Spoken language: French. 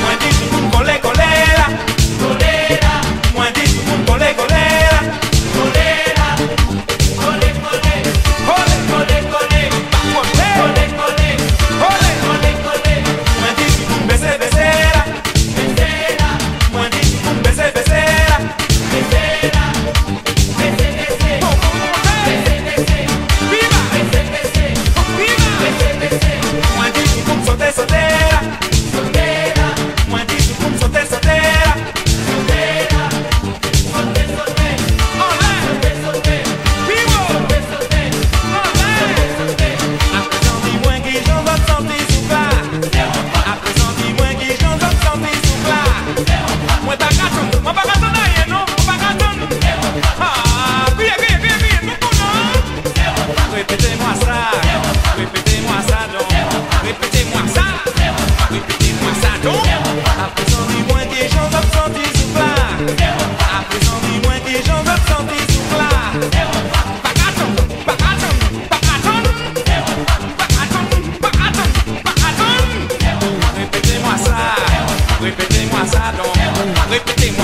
Moi dis tout le monde collé collé là. Collé là. Moi dis tout le monde collé collé là. Collé là. Collé collé. Collé collé collé. Collé collé collé. Collé collé collé. Moi dis tout le monde baissé baissé là. Baissé là. Moi dis tout le monde baissé baissé là. Baissé là. Baissé baissé. Baissé baissé. Viva. Baissé baissé. Viva. Baissé baissé. Moi dis tout le monde sauter sauter là. Sauter là. Moi dis tout le monde sauter sauter là. Sauter là. Sauter sauter. Olé. Sauter sauter. Vivo. Sauter sauter. Olé. Sauter sauter. À présent dis-moi qui j'en vais sentir sous plat. À présent dis-moi qui j'en vais sentir sous plat. Moi pas gâteau, moi pas gâteau d'ailleurs non, moi pas gâteau. Ah, bien bien bien bien, nous connaissons. Répétez-moi ça, répétez-moi ça donc, répétez-moi ça, répétez-moi ça donc. À présent dis-moi qui j'en vais sentir sous plat. À présent dis-moi qui j'en vais sentir sous plat. Pas gâteau, pas gâteau, pas gâteau, pas gâteau, pas gâteau, pas gâteau. Répétez-moi ça donc, répétez-moi